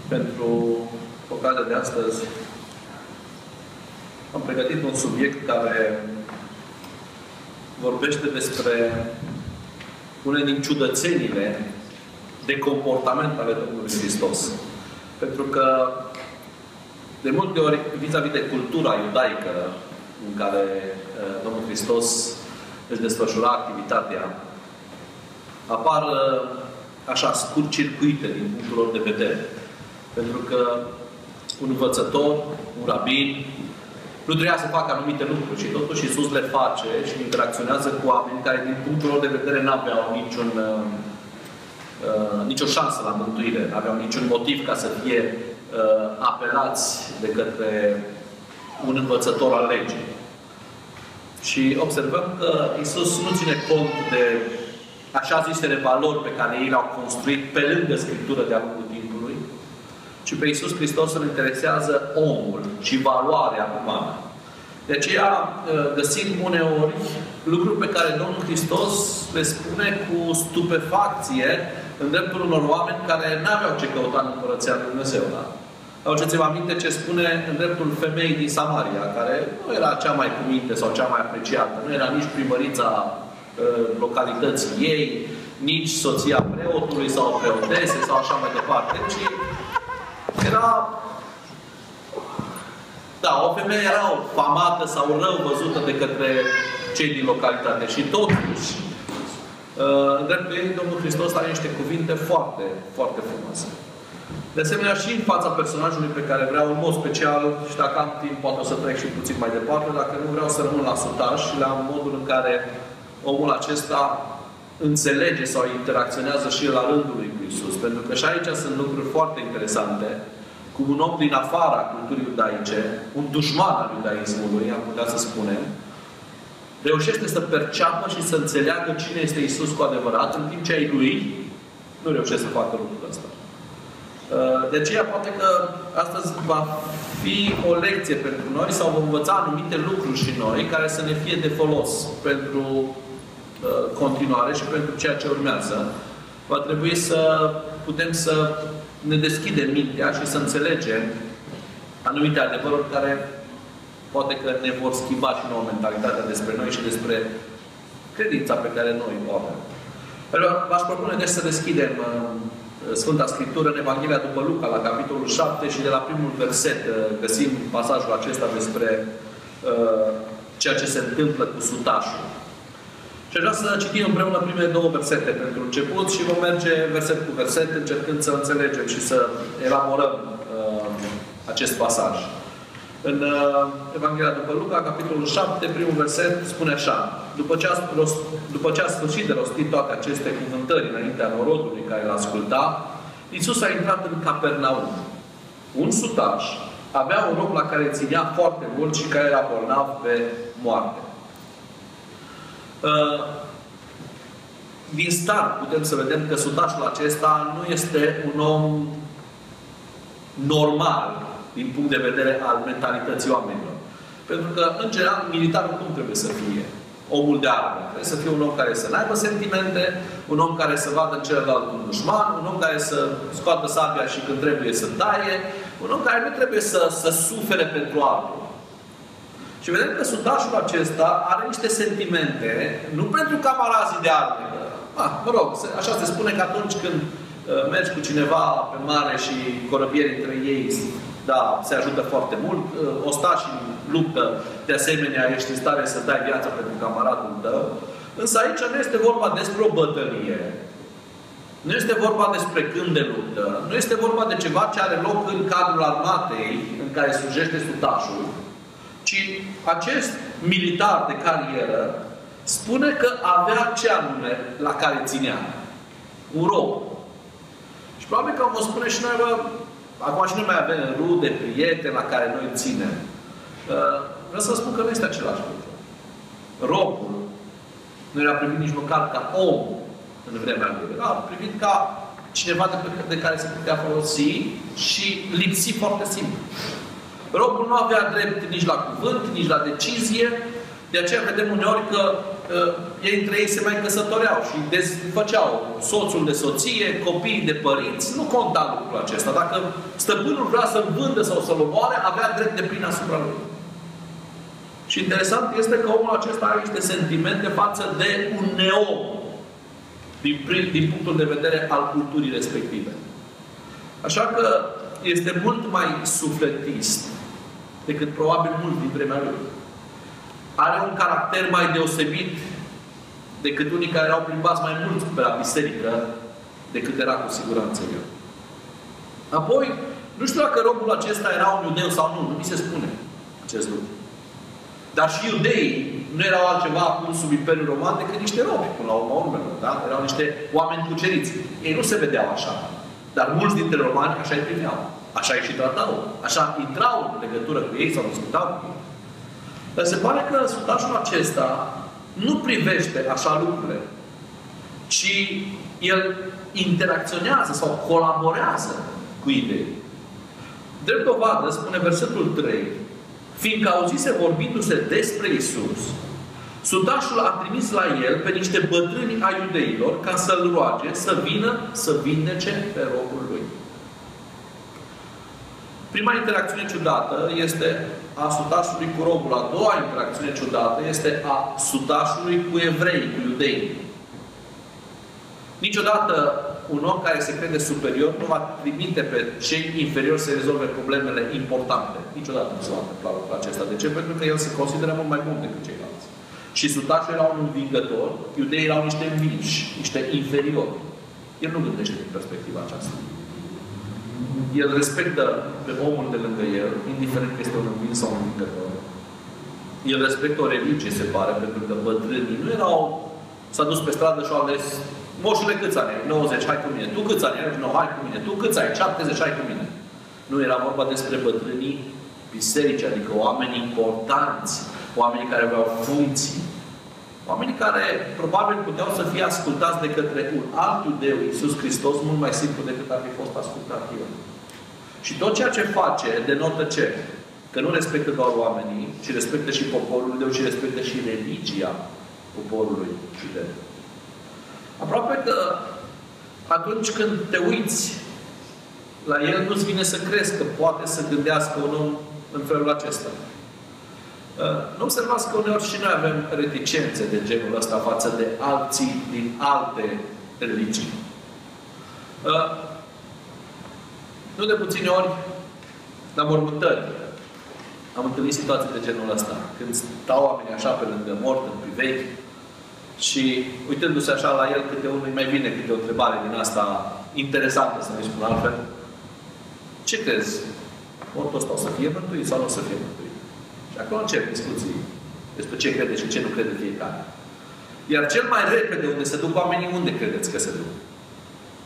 Pentru ocazia de astăzi am pregătit un subiect care vorbește despre unele din ciudățenile de comportament ale Domnului Hristos. Pentru că de multe ori, vis-a-vis de cultura iudaică în care Domnul Hristos își desfășura activitatea, apar așa scurt-circuite din punctul lor de vedere. Pentru că un învățător, un rabin, nu trebuia să facă anumite lucruri și totuși Iisus le face și interacționează cu oameni care din punctul lor de vedere n-aveau nicio șansă la mântuire, n-aveau niciun motiv ca să fie apelați de către un învățător al legii. Și observăm că Iisus nu ține cont de așa zisele valori pe care ei le-au construit pe lângă Scriptură de-a lungul timpului, ci pe Iisus Hristos îl interesează omul și valoarea umană. De aceea găsim uneori lucruri pe care Domnul Hristos le spune cu stupefacție în dreptul unor oameni care n-aveau ce căuta în Împărăția Lui Dumnezeu. Da? Aduceți-vă aminte ce spune în dreptul femeii din Samaria, care nu era cea mai cu minte sau cea mai apreciată, nu era nici primărița localității ei, nici soția preotului sau preotese sau așa mai departe, ci era... Da, o femeie era famată sau rău văzută de către cei din localitate. Și totuși, în dreptul ei, Domnul Hristos are niște cuvinte foarte, foarte frumoase. De asemenea, și în fața personajului pe care vreau, în mod special, și dacă am timp, poate o să trec și puțin mai departe, dacă nu vreau să rămân la sutaș, la modul în care omul acesta înțelege sau interacționează și el la rândul lui cu Iisus. Pentru că și aici sunt lucruri foarte interesante. Cum un om din afara culturii iudaice, un dușman al iudaismului, am putea să spunem, reușește să perceapă și să înțeleagă cine este Iisus cu adevărat, în timp ce ai lui nu reușește să facă lucrul ăsta. De aceea, poate că astăzi va fi o lecție pentru noi sau vom învăța anumite lucruri și noi care să ne fie de folos pentru continuare și pentru ceea ce urmează. Va trebui să putem să ne deschidem mintea și să înțelegem anumite adevăruri care poate că ne vor schimba și nouă mentalitatea despre noi și despre credința pe care noi o avem. V-aș propune deci să deschidem Sfânta Scriptură în Evanghelia după Luca, la capitolul 7 și de la primul verset găsim pasajul acesta despre ceea ce se întâmplă cu sutașul. Și aș vrea să citim împreună primele două versete pentru început și vom merge verset cu verset, încercând să înțelegem și să elaborăm acest pasaj. În Evanghelia după Luca, capitolul 7, primul verset, spune așa: După ce a sfârșit de rostit toate aceste cuvântări înaintea norodului care îl asculta, Iisus a intrat în Capernaum. Un sutaș avea un om la care ținea foarte mult și care era bolnav pe moarte. Din start putem să vedem că sutașul acesta nu este un om normal din punct de vedere al mentalității oamenilor. Pentru că, în general, militarul cum trebuie să fie? Omul de armă. Trebuie să fie un om care să n-aibă sentimente, un om care să vadă în celălalt un dușman, un om care să scoată sabia și când trebuie să taie, un om care nu trebuie să sufere pentru altul. Și vedem că sutașul acesta are niște sentimente, nu pentru camarazii de arme. Mă rog, așa se spune că atunci când mergi cu cineva pe mare și corăbieri între ei, da, se ajută foarte mult. Ostașii luptă, de asemenea, ești în stare să dai viața pentru camaradul tău. Însă aici nu este vorba despre o bătălie. Nu este vorba despre când de luptă. Nu este vorba de ceva ce are loc în cadrul armatei în care slujește sutașul, ci acest militar de carieră spune că avea ce anume la care ținea. Un rob. Și probabil că vom spune și noi, acum și nu mai avem rude, prieteni la care noi ținem. Vreau să spun că nu este același lucru. Robul nu era privit nici măcar ca om în vremea lui. Era privit ca cineva de care se putea folosi și lipsi foarte simplu. Robul nu avea drept nici la cuvânt, nici la decizie. De aceea vedem uneori că ei între ei se mai căsătoreau și făceau soțul de soție, copiii de părinți. Nu conta lucrul acesta. Dacă stăpânul vrea să-l vândă sau să-l omoare, avea drept de plin asupra lui. Și interesant este că omul acesta are niște sentimente față de un neom din punctul de vedere al culturii respective. Așa că este mult mai sufletist decât probabil mulți din vremea lui. Are un caracter mai deosebit decât unii care erau plimbați mai mult pe la biserică decât era cu siguranță eu. Apoi, nu știu dacă robul acesta era un iudeu sau nu, nu mi se spune acest lucru. Dar și iudeii nu erau altceva acum sub Imperiul Roman decât niște robi, până la urmă, da? Erau niște oameni cuceriți. Ei nu se vedeau așa. Dar mulți dintre romani așa îi primeau. Așa îi și tratau. Așa intrau în legătură cu ei sau discutau cu ei. Dar se pare că sutașul acesta nu privește așa lucrurile, ci el interacționează sau colaborează cu idei. Drept dovadă, spune versetul 3, fiindcă auzise vorbindu-se despre Iisus, sutașul a trimis la el pe niște bătrâni a iudeilor ca să-l roage să vină să vindece pe robul lui. Prima interacțiune ciudată este a sutașului cu robul. A doua interacțiune ciudată este a sutașului cu evrei, cu iudei. Niciodată un om care se crede superior nu va trimite pe cei inferiori să rezolve problemele importante. Niciodată nu se va întâmpla lucrul acesta. De ce? Pentru că el se consideră mult mai bun decât ceilalți. Și sutașul era un învingător, iudeii erau niște învinși, niște inferiori. El nu gândește din perspectiva aceasta. El respectă pe omul de lângă el, indiferent că este un învins sau un învingător. El respectă o religie, se pare, pentru că bătrânii nu erau... S-a dus pe stradă și au ales moșule câți ani ai? 90, hai cu mine. Tu câți ani ai? No, hai cu mine. Tu câți ai? 70, hai cu mine. Nu era vorba despre bătrânii biserici, adică oameni importanți, oameni care aveau funcții, oameni care probabil puteau să fie ascultați de către un alt iudeu, Iisus Hristos, mult mai simplu decât ar fi fost ascultat el. Și tot ceea ce face denotă ce? Că nu respectă doar oamenii, ci respectă și poporul iudeu, ci respectă și religia poporului iudeu. Aproape că atunci când te uiți la el, nu-ți vine să crezi că poate să gândească un om în felul acesta. Nu observați că uneori și noi avem reticențe de genul ăsta față de alții din alte religii. Nu de puține ori, la mormântări, am întâlnit situații de genul ăsta. Când stau oamenii așa pe lângă mort, în privei, și uitându-se așa la el, câte unul mai vine câte o întrebare din asta interesantă, să nu-i spun altfel. Ce crezi? Mortul ăsta o să fie mântuit sau nu o să fie mântuit? Și acolo încep discuții despre ce crede și ce nu crede fiecare. Iar cel mai repede unde se duc oamenii, unde credeți că se duc?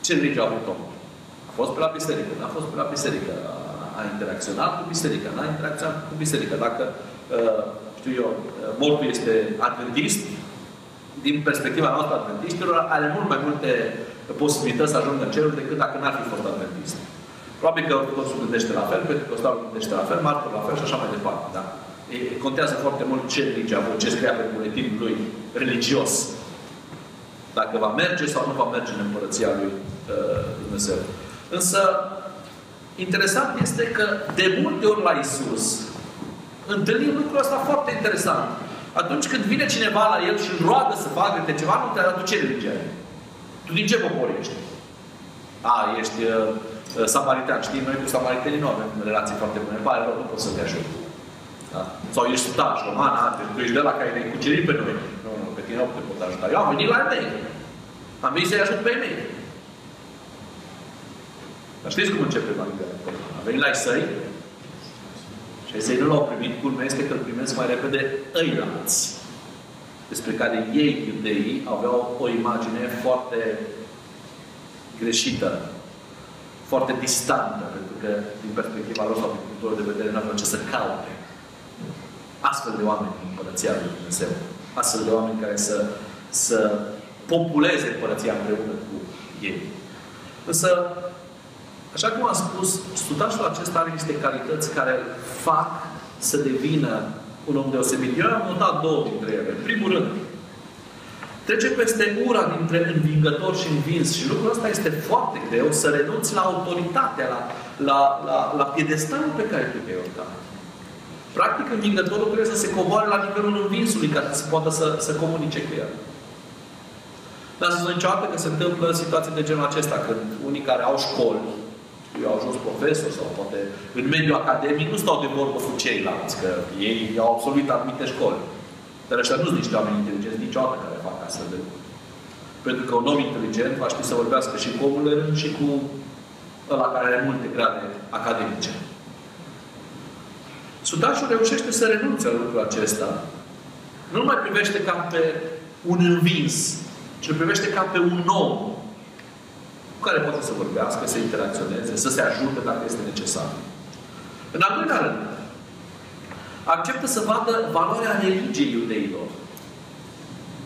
Ce religie a avut omul? A fost pe la biserică, n-a fost pe la biserică. A interacționat cu biserica, n-a interacționat cu biserica. Dacă, știu eu, mortul este adventist, din perspectiva noastră adventistilor, are mult mai multe posibilități să ajungă în cerul decât dacă n-ar fi fost adventist. Probabil că ortodoxul gândește la fel, pentecostalul gândește la fel, martorul la fel și așa mai departe. Da? Contează foarte mult ce religie a avut, ce scria pe buletinul lui religios. Dacă va merge sau nu va merge în împărăția lui Dumnezeu. Însă, interesant este că de multe ori la Iisus întâlnim lucrul ăsta foarte interesant. Atunci când vine cineva la el și îl roagă să facă de ceva, nu te arată ce religie ai. Tu din ce popor ești? Ești samaritean. Știi, noi cu samaritenii nu avem relații foarte bune. Pare rău, nu pot să te ajut. Da? Sau ești sutaș, roman, tu ești de la care ne-ai cucerit pe noi. Nu, pe tine nu te pot ajuta. Eu am venit la ei. Am venit să-i ajut pe ei mei. Dar știți cum începe Evanghelia? Am venit la ei săi și ei nu l-au primit. Culmea este că îl primesc mai repede ăilalți, despre care ei, iudeii, aveau o imagine foarte greșită, foarte distantă, pentru că, din perspectiva lor sau din punctul de vedere, nu aveau ce să caute. Astfel de oameni în Împărăția lui Dumnezeu. Astfel de oameni care să populeze Împărăția împreună cu ei. Însă, așa cum am spus, sutașul acesta are niște calități care îl fac să devină un om deosebit. Eu am notat două dintre ele. În primul rând, Trece peste ura dintre învingător și învins. Și lucrul ăsta este foarte greu, să renunți la autoritatea, la piedestalul pe care tu te-ai urcat. Practic, învingătorul trebuie să se coboare la nivelul învinsului ca să poată să comunice cu el. Dar să spun niciodată că se întâmplă situații de genul acesta, când unii care au școli, eu au ajuns profesor sau poate în mediul academic, nu stau de vorbă cu ceilalți, că ei au absolvit anumite școli. Dar ăștia nu sunt niște oameni inteligenți niciodată care fac astfel de lucruri. Pentru că un om inteligent va ști să vorbească și cu omul de rând și cu ăla care are multe grade academice. Sudașul reușește să renunțe la lucrul acesta. Nu mai privește ca pe un învins, ci îl privește ca pe un om cu care poate să vorbească, să interacționeze, să se ajute dacă este necesar. În al doilea rând, acceptă să vadă valoarea religiei iudeilor.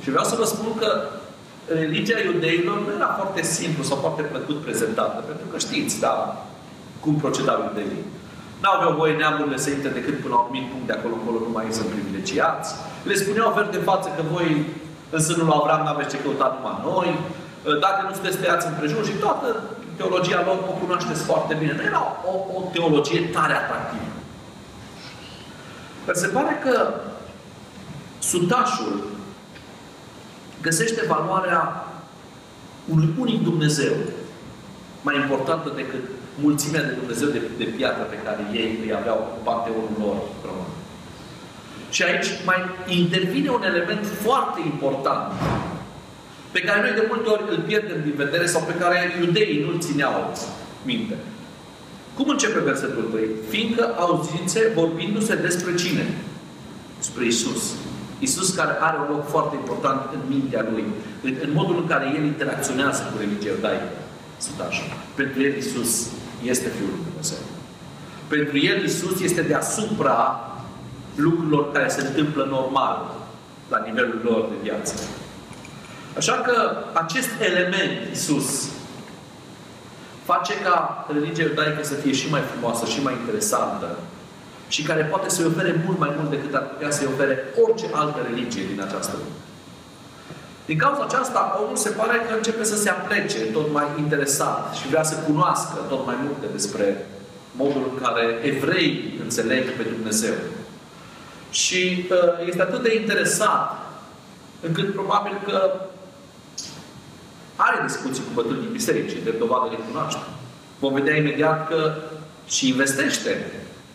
Și vreau să vă spun că religia iudeilor nu era foarte simplu sau foarte plăcut prezentată, pentru că știți, da, cum procedau iudeii. N-aveau voie neamurile să intre decât până la un anumit punct, de acolo încolo nu mai sunt privilegiați. Le spuneau verde în față că voi în sânul lui Avram n-aveți ce căuta numai noi, dacă nu sunteți tăiați împrejur, și toată teologia lor o cunoașteți foarte bine. Nu era o teologie tare atractivă. Dar se pare că sutașul găsește valoarea unui unic Dumnezeu mai importantă decât mulțimea de Dumnezeu de piatră pe care ei îi aveau în panteonul lor român. Și aici mai intervine un element foarte important pe care noi de multe ori îl pierdem din vedere sau pe care iudeii nu-l țineau minte. Cum începe versetul 3? Fiindcă auziți vorbindu-se despre cine? Despre Isus. Isus care are un loc foarte important în mintea lui, în modul în care el interacționează cu religia iudaică. Pentru el Isus este Fiul lui Dumnezeu. Pentru el Isus este deasupra lucrurilor care se întâmplă normal la nivelul lor de viață. Așa că acest element, Isus, face ca religia iudaică să fie și mai frumoasă, și mai interesantă, și care poate să-i ofere mult mai mult decât ar putea să-i ofere orice altă religie din această lume. Din cauza aceasta, omul se pare că începe să se aplece tot mai interesat și vrea să cunoască tot mai multe despre modul în care evreii înțeleg pe Dumnezeu. Și este atât de interesat încât probabil că are discuții cu bătrânii bisericii, de dovadă de cunoaște. Vom vedea imediat că și investește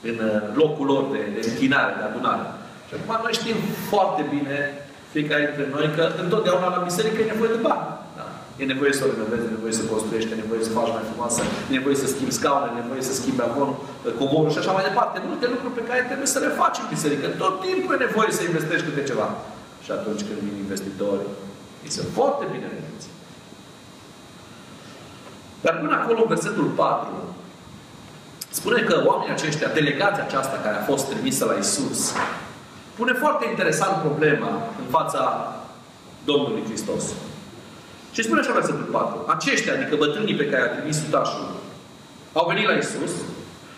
în locul lor de închinare, de adunare. Și acum noi știm foarte bine, fiecare dintre noi, că întotdeauna la biserică e nevoie de bani. Da? E nevoie să o renovezi, e nevoie să construiești, e nevoie să faci mai frumoasă, e nevoie să schimbi scaune, e nevoie să schimbi covorul și așa mai departe. Multe lucruri pe care trebuie să le faci în biserică. Tot timpul e nevoie să investești câte ceva. Și atunci când vin investitori, ei sunt foarte bine vedeți. Dar până acolo, în versetul 4, spune că oamenii aceștia, delegația aceasta care a fost trimisă la Isus, pune foarte interesant problema în fața Domnului Hristos. Și spune așa versetul 4. Aceștia, adică bătrânii pe care a trimis sutașul, au venit la Isus,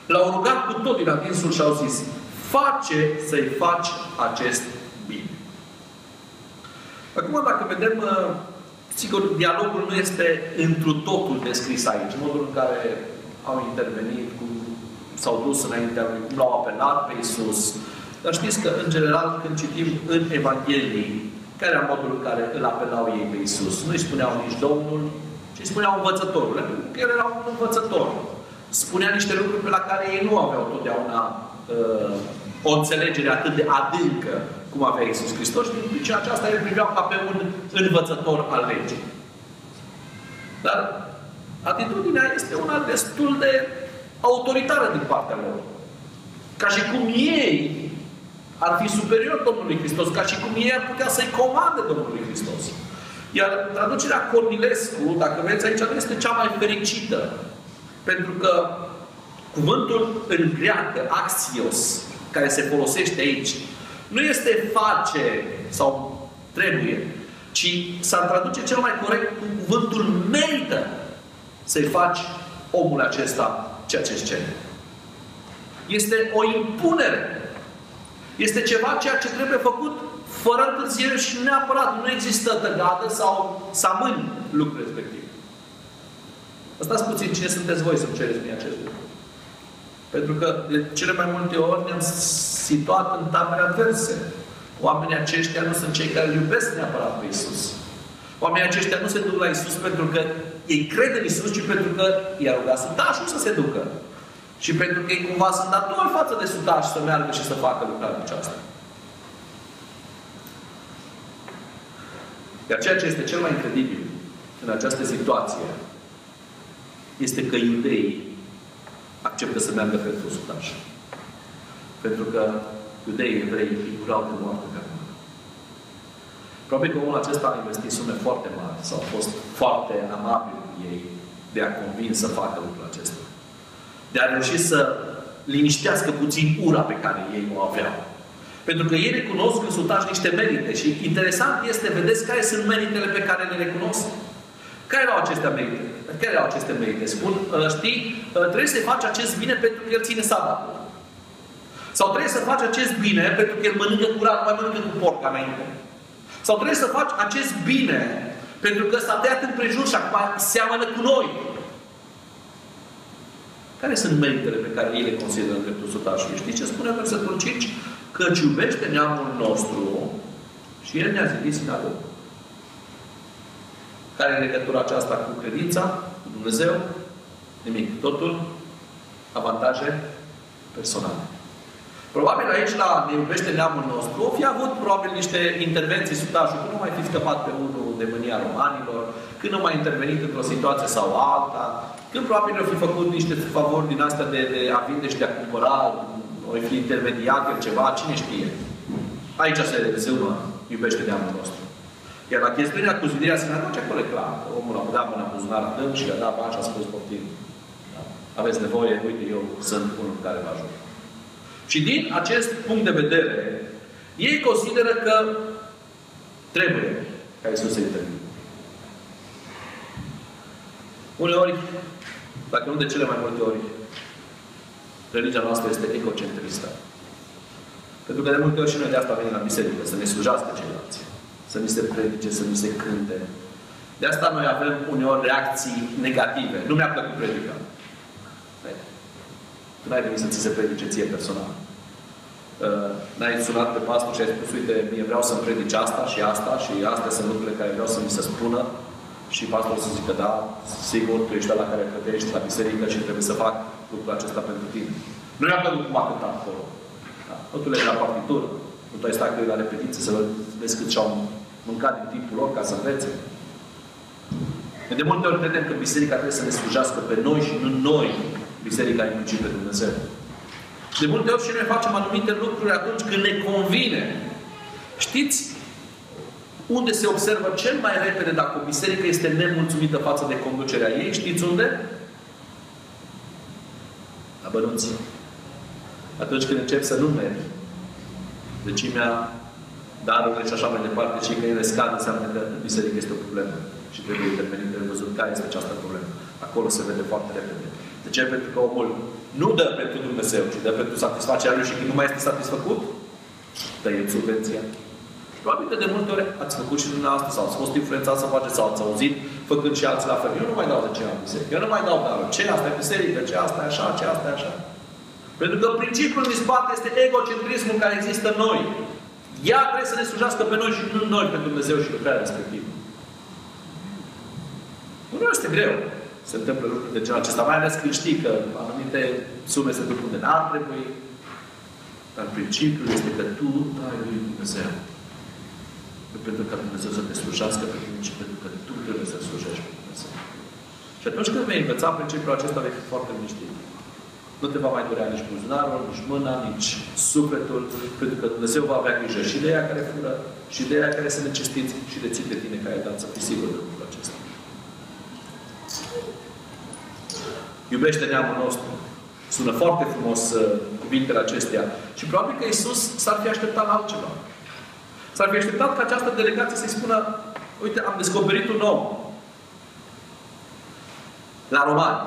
l-au rugat cu tot din adinsul și au zis: face să-i faci acest bine. Acum, dacă vedem, sigur, dialogul nu este întru totul descris aici. Modul în care au intervenit, cum s-au dus înaintea lui, cum l-au apelat pe Isus. Dar știți că, în general, când citim în Evanghelii, care era modul în care îl apelau ei pe Isus? Nu îi spuneau nici Domnul, ci îi spuneau învățătorul. Pentru că el era un învățător. Spunea niște lucruri pe la care ei nu aveau totdeauna o înțelegere atât de adâncă cum avea Iisus Hristos, și din pricina aceasta îl priveau ca pe un învățător al legii. Dar atitudinea este una destul de autoritară din partea lor. Ca și cum ei ar fi superior Domnului Hristos, ca și cum ei ar putea să-i comande Domnului Hristos. Iar traducerea Cornilescu, dacă vedeți aici, nu este cea mai fericită. Pentru că cuvântul în greacă, axios, care se folosește aici, nu este face sau trebuie, ci s-ar traduce cel mai corect cu cuvântul merită să-i faci omul acesta ceea ce-ți cere. Este o impunere. Este ceva ceea ce trebuie făcut fără întârziere și neapărat. Nu există tăgadă sau să amâni lucrul respectiv. Stați puțin, cine sunteți voi să-mi cereți mie acest lucru? Pentru că de cele mai multe ori ne-am situat în tabere adverse. Oamenii aceștia nu sunt cei care îl iubesc neapărat pe Iisus. Oamenii aceștia nu se duc la Iisus pentru că ei cred în Iisus, ci pentru că i-a rugat sutașul să se ducă. Și pentru că ei cumva sunt datori față de sutaș să meargă și să facă lucrarea aceasta. Iar ceea ce este cel mai incredibil în această situație este că iudeii acceptă să meargă pentru sutaș. Pentru că iudeii evrei îi urau de moarte pe acum. Probabil că omul acesta a investit sume foarte mari sau a fost foarte amabil cu ei de a convins să facă lucrul acesta. De a reuși să liniștească puțin ura pe care ei o aveau. Pentru că ei recunosc în sutaș niște merite. Și interesant este, vedeți care sunt meritele pe care le recunosc. Care erau aceste merite? Care erau aceste merite? Spun, știi, trebuie să faci acest bine pentru că el ține sabatul. Sau trebuie să faci acest bine pentru că el mănâncă curat, nu mai mănâncă cu porc înainte. Sau trebuie să faci acest bine pentru că s-a tăiat împrejur și acum seamănă cu noi. Care sunt meritele pe care ei le consideră în dreptul sutașului? Știi ce spune versetul 5? Căci iubește neamul nostru și el ne-a zidit sinagogă. Care e legătura aceasta cu credința, cu Dumnezeu? Nimic. Totul avantaje personale. Probabil aici la ne iubește neamul nostru, o fi avut probabil niște intervenții sutașul, când nu mai fi scăpat pe unul de mânia romanilor, când nu mai intervenit într-o situație sau alta, când probabil au fi făcut niște favori din astea de a vinde și de a cumpăra, o fi intermediat ceva, cine știe. Aici se rezumă iubește neamul nostru. Iar la chestiunea cu zidirea sinagogii, acolo e clar. Omul a dat mâna în buzunar adânc și le-a dat bani și a spus poftim. Da. Aveți nevoie, uite, eu sunt unul care vă ajută. Și din acest punct de vedere, ei consideră că trebuie ca Iisus să intervină. Uneori, dacă nu de cele mai multe ori, religia noastră este egocentristă. Pentru că de multe ori și noi de asta venim la biserică, să ne slujească ceilalți. Să ni se predice, să ni se cânte. De asta noi avem uneori reacții negative. Nu mi-a plăcut predica. Tu n-ai venit să ți se predice ție personal. N-ai sunat pe pastor și ai spus, uite, mie vreau să-mi predice asta și astea sunt lucrurile care vreau să mi se spună și pastorul să zică, da, sigur, tu ești la care plătești la biserică și trebuie să fac lucrul acesta pentru tine. Nu mi-a plăcut cum a cântat acolo. Da? Totul e la partitură. Nu tu ai stat cu ei la repetiție să vezi cât și-au mâncat din timpul lor ca să învețe. De multe ori credem că biserica trebuie să ne slujească pe noi și nu noi biserica implicit pe Dumnezeu. De multe ori și noi facem anumite lucruri atunci când ne convine. Știți unde se observă cel mai repede dacă o biserică este nemulțumită față de conducerea ei? Știți unde? La bănuți. Atunci când începi să nu mergi, decimea, darurile și așa mai departe, și că ele scad, înseamnă că în biserică este o problemă. Și trebuie intervenit de văzut care este această problemă. Acolo se vede foarte repede. De ce? Pentru că omul nu dă pentru Dumnezeu, ci dă pentru satisfacerea lui și când nu mai este satisfăcut, dă-i subvenția. Probabil că de multe ori ați făcut și dumneavoastră sau ați fost influențat să faceți sau ați auzit făcând și alții la fel. Eu nu mai dau de ce am biserică. Eu nu mai dau darul. Ce asta e biserică? Ce asta e așa? Ce asta e așa? Pentru că principiul din spate este egocentrismul care există în noi. Ea trebuie să ne slujească pe noi și nu noi pe Dumnezeu și lucrarea respectivă. Nu este greu. Se întâmplă lucruri de genul acesta. Mai ales când știi că anumite sume se duc unde n-ar trebui. Dar principiul este că tu dai lui Dumnezeu. Pentru că Dumnezeu să te slujească pe tine și pentru că tu trebuie să slujești pe Dumnezeu. Și atunci când vei învăța principiul acesta, vei fi foarte liniștit. Nu te va mai durea nici buzunarul, nici mâna, nici sufletul, pentru că Dumnezeu va avea grijă și de ea care fură, și de ea care se necestiți, și de ții de tine care ai dat să fii sigur de lucrul acesta. Iubește neamul nostru. Sună foarte frumos cuvintele acestea. Și probabil că Iisus s-ar fi așteptat la altceva. S-ar fi așteptat ca această delegație să-i spună, uite, am descoperit un om. La romani.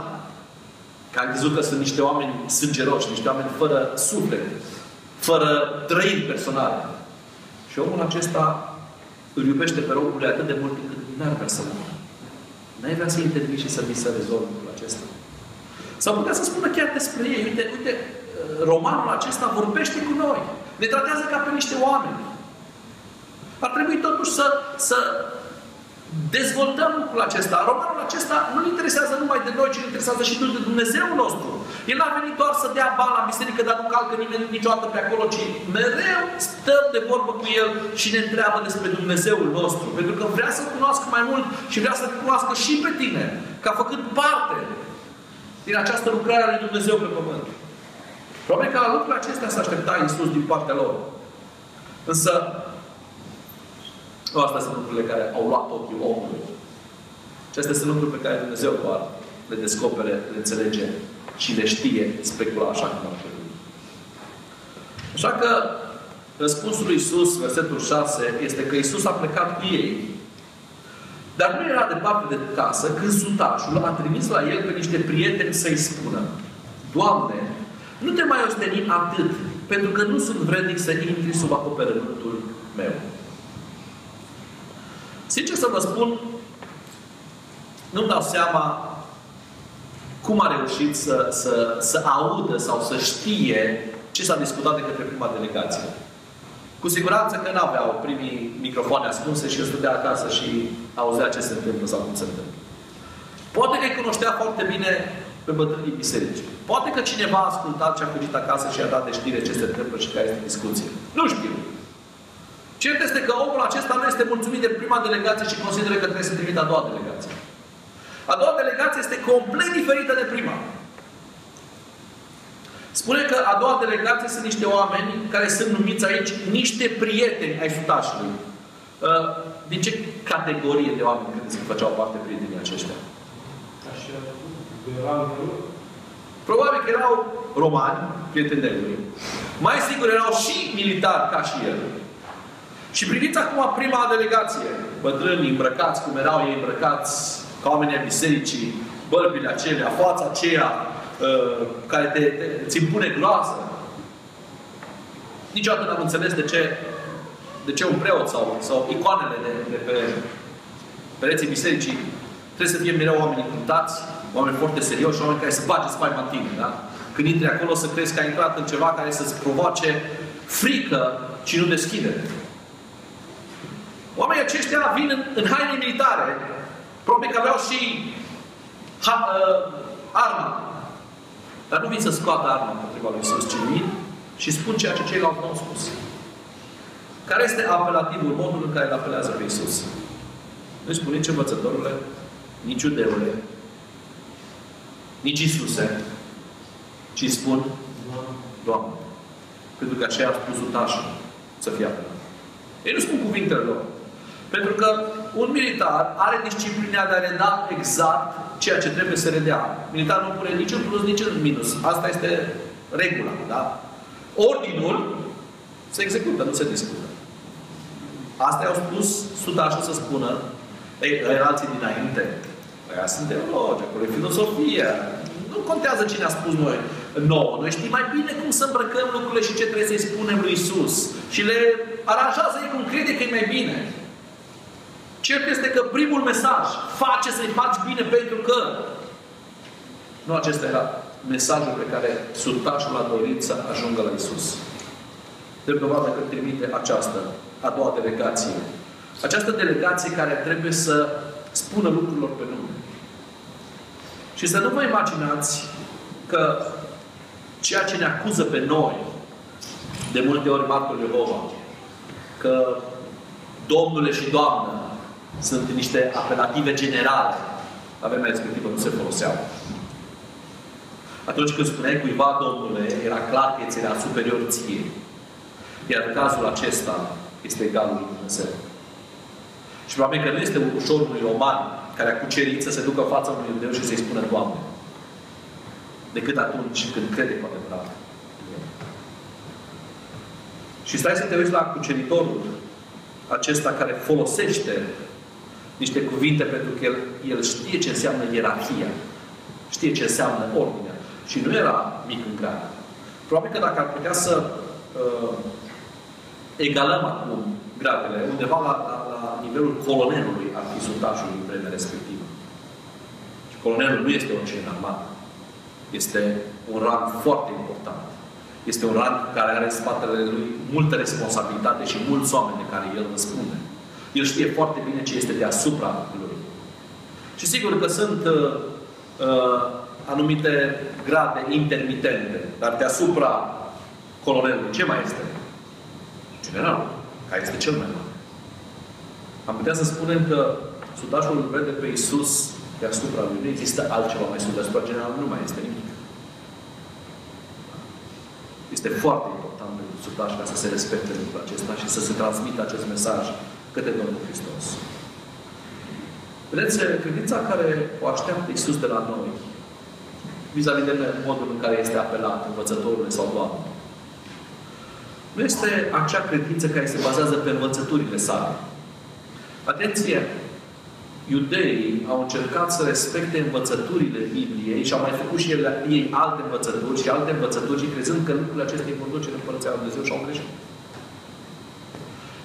Că am văzut că sunt niște oameni sângeroși, niște oameni fără suflet, fără trăiri personale. Și Și omul acesta îl iubește pe robul lui atât de mult încât n-ar vrea să moară. N-ai vrea să intervii și să vii să rezolvi lucrul acesta. Sau putea să spună chiar despre ei. Uite, romanul acesta vorbește cu noi. Ne tratează ca pe niște oameni. Ar trebui totuși să dezvoltăm lucrul acesta. Romanul acesta nu-l interesează numai de noi, ci îl interesează și de Dumnezeul nostru. El n-a venit doar să dea bani la biserică, dar nu calcă nimeni niciodată pe acolo, ci mereu stăm de vorbă cu El și ne întreabă despre Dumnezeul nostru. Pentru că vrea să cunoască mai mult și vrea să cunoască și pe tine, ca făcând parte din această lucrare a lui Dumnezeu pe pământ. Probabil că la lucrurile acestea s-a aștepta Iisus din partea lor. Însă, nu astea sunt lucrurile care au luat ochii omului. Acestea sunt lucruri pe care Dumnezeu doar le descopere, le înțelege și le știe specula așa cum ar trebui. Așa că răspunsul lui Iisus, versetul 6, este că Iisus a plecat cu ei. Dar nu era departe de casă când sutașul a trimis la el pe niște prieteni să-i spună: Doamne, nu te mai osteni atât, pentru că nu sunt vrednic să intri sub acoperământul meu. Sincer să vă spun, nu-mi dau seama cum a reușit să audă sau să știe ce s-a discutat de către prima delegație. Cu siguranță că n-aveau primii microfoane ascunse și el stătea acasă și auzea ce se întâmplă sau cum se întâmplă. Poate că îi cunoștea foarte bine pe bătrânii bisericii. Poate că cineva a ascultat și a fugit acasă și a dat de știre ce se întâmplă și care este discuție. Nu știu. Cert este că omul acesta nu este mulțumit de prima delegație și consideră că trebuie să trimită a doua delegație. A doua delegație este complet diferită de prima. Spune că a doua delegație sunt niște oameni care sunt numiți aici niște prieteni ai sutașului. Din ce categorie de oameni credeți că făceau parte prietenii aceștia? Probabil că erau romani, prieteni de lui. Mai sigur erau și militari ca și el. Și priviți acum prima delegație. Bătrâni îmbrăcați cum erau ei îmbrăcați, ca oamenii ai bisericii, bărbile acelea, fața aceea care ți impune groază. Niciodată n-am înțeles de ce un preot sau icoanele de pe pereții bisericii trebuie să fie mereu oameni încruntați, oameni foarte serioși, oameni care se bage spaima în tine, da? Când intri acolo să crezi că ai intrat în ceva care să-ți provoace frică și nu deschidere. Oamenii aceștia vin în haine militare. Probabil că aveau și arma. Dar nu vin să scoată arma împotriva lui Iisus, ci vin și spun ceea ce ceilalți nu au spus. Care este apelativul, modul în care îl apelează pe Iisus? Nu spun nici învățătorule, nici iudeule, nici Iisuse, ci spun Doamne. Pentru că aceea a spus sutașul să fie apelat. Ei nu spun cuvintele lor. Pentru că un militar are disciplina de a reda exact ceea ce trebuie să redea. Militarul nu pune nici în plus, nici în minus. Asta este regula, da? Ordinul se execută, nu se discută. Asta i-au spus sutașul să spună alții dinainte. Aia sunt teologi, acolo e filosofia. Nu contează cine a spus noi nouă. Noi știm mai bine cum să îmbrăcăm lucrurile și ce trebuie să-i spunem lui Iisus. Și le aranjează ei cum crede că e mai bine. Cert este că primul mesaj, face să-i faci bine pentru că. Nu acesta era mesajul pe care sutașul a dorit să ajungă la Iisus. De dovadă că trimite această a doua delegație. Această delegație care trebuie să spună lucrurilor pe nume. Și să nu vă imaginați că ceea ce ne acuză pe noi, de multe ori martorul Jehova, că Domnule și Doamnă sunt niște apelative generale, la vremea respectivă nu se foloseau. Atunci când spuneai cuiva Domnule, era clar că ți era superior ție. Iar în cazul acesta este egalul lui Dumnezeu. Și probabil că nu este ușor unui roman care a cucerit să se ducă în fața unui iudeu și să-i spună Doamne. Decât atunci când crede cu adevărat. Și stai să te uiți la cuceritorul acesta care folosește niște cuvinte pentru că el știe ce înseamnă ierarhia. Știe ce înseamnă ordinea. Și nu era mic în grad. Probabil că dacă ar putea să egalăm acum gradele, undeva la nivelul colonelului ar fi sutașul în vremea respectivă. Și colonelul nu este orice în armată. Este un rang foarte important. Este un rang care are în spatele lui multă responsabilitate și mulți oameni de care el răspunde. El știe foarte bine ce este deasupra lui. Și sigur că sunt anumite grade intermitente, dar deasupra colonelului ce mai este? General, care este cel mai mare. Am putea să spunem că sutașul îl vede pe Iisus deasupra lui. Nu există altceva mai sus. Deasupra generalului nu mai este nimic. Este foarte important pentru sutaș ca să se respecte lucrul acesta și să se transmită acest mesaj către Domnul Hristos. Vedeți, credința care o așteaptă Iisus de la noi, vis-a-vis de modul în care este apelat învățătorul sau Doamne, nu este acea credință care se bazează pe învățăturile sale. Atenție! Iudeii au încercat să respecte învățăturile Bibliei și au mai făcut și ei alte învățături și alte învățături și crezând că lucrurile acestea îi vor duce în Împărăția Lui Dumnezeu și au greșit.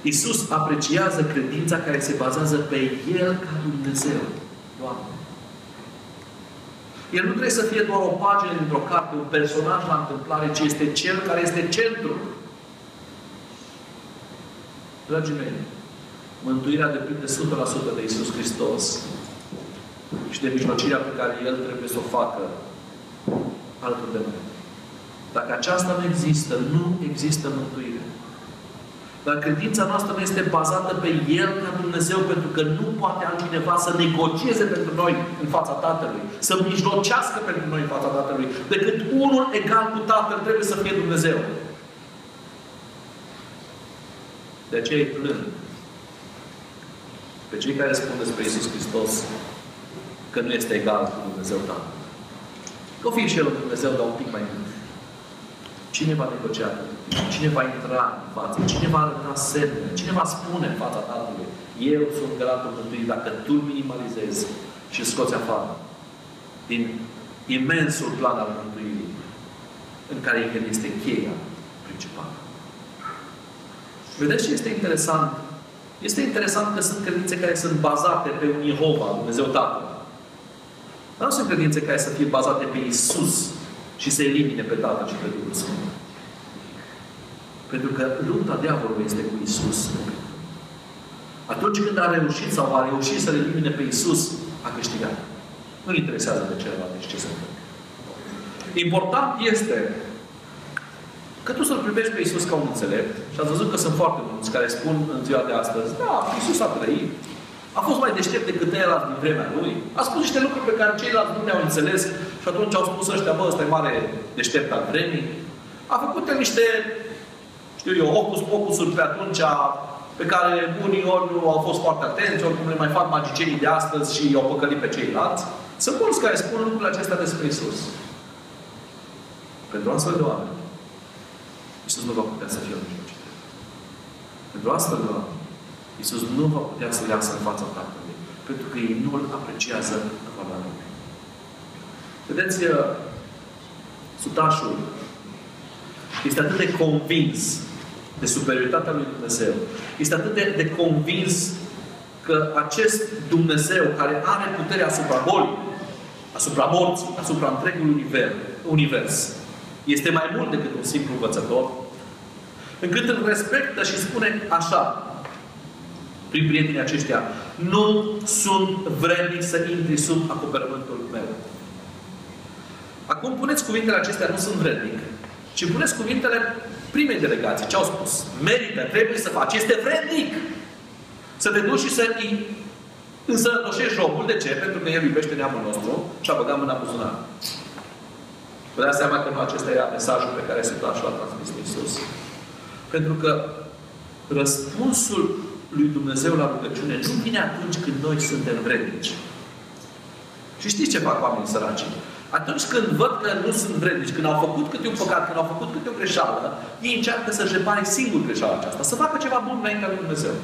Iisus apreciază credința care se bazează pe El ca Dumnezeu. Doamne! El nu trebuie să fie doar o pagină dintr-o carte, un personaj la întâmplare, ci este Cel care este centrul. Dragii mei, mântuirea depinde 100% de Iisus Hristos și de mijlocirea pe care El trebuie să o facă alături de noi. Dacă aceasta nu există, nu există mântuire. Dar credința noastră nu este bazată pe El ca Dumnezeu, pentru că nu poate altcineva să negocieze pentru noi în fața Tatălui, să mijlocească pentru noi în fața Tatălui, decât unul egal cu Tatăl trebuie să fie Dumnezeu. De aceea îi plâng pe cei care spun despre Iisus Hristos că nu este egal cu Dumnezeu Tatăl. Că o fi și El un Dumnezeu, dar un pic mai mult. Cine va negocia? Cine va intra în față? Cine va arăta semne? Cine va spune în fața Tatălui? Eu sunt garatul mântuirii dacă tu îl minimalizezi și îl scoți afară din imensul plan al mântuirii în care El este cheia principală. Vedeți ce este interesant? Este interesant că sunt credințe care sunt bazate pe un Jehova, Dumnezeu Tatăl. Dar nu sunt credințe care să fie bazate pe Iisus și să elimine pe Tatăl și pe Duhul Sfânt. Pentru că lupta diavolului este cu Iisus. Atunci când a reușit sau a reușit să-L elimine pe Iisus, a câștigat. Nu-L interesează de celălalt ce se întâmplă. Important este că tu să-L privești pe Iisus ca un înțelept. Și ați văzut că sunt foarte mulți care spun în ziua de astăzi, da, Iisus a trăit. A fost mai deștept decât ceilalți din vremea Lui. A spus niște lucruri pe care ceilalți nu le-au înțeles și atunci au spus ăștia, bă, ăsta e mare deștept al vremii. A făcut niște, știu eu, opus-popusuri pe atunci pe care unii ori nu au fost foarte atenți, oricum le mai fac magicienii de astăzi și i-au păcălit pe ceilalți. Sunt mulți care spun lucrurile acestea despre Iisus. Pentru astfel de oameni, Iisus nu va putea să fie un mijlocitor. Pentru astfel de oameni, Iisus nu va putea să iasă în fața Tatălui, pentru că ei nu îl apreciază în valoarea Lui. Vedeți, sutașul este atât de convins de superioritatea lui Dumnezeu, este atât de convins că acest Dumnezeu care are puterea asupra bolii, asupra morții, asupra întregului univers, este mai mult decât un simplu învățător, încât îl respectă și spune așa, prin prietenii aceștia, nu sunt vrednic să intri sub acoperământul meu. Acum puneți cuvintele acestea, nu sunt vrednic, ci puneți cuvintele primei delegații. Ce au spus? Merită, trebuie să faci. Este vrednic să te duci și să îi însănătoșești robul. De ce? Pentru că El iubește neamul nostru și a băgat mâna în buzunar. Vă dați seama că nu acesta era mesajul pe care Sutașul l-a transmis Iisus. Pentru că răspunsul lui Dumnezeu la rugăciune nu vine atunci când noi suntem vrednici. Și știți ce fac oamenii săraci? Atunci când văd că nu sunt vrednici, când au făcut câte un păcat, când au făcut câte o greșeală, ei încearcă să-și repare singur greșeala aceasta. Să facă ceva bun înaintea lui Dumnezeu.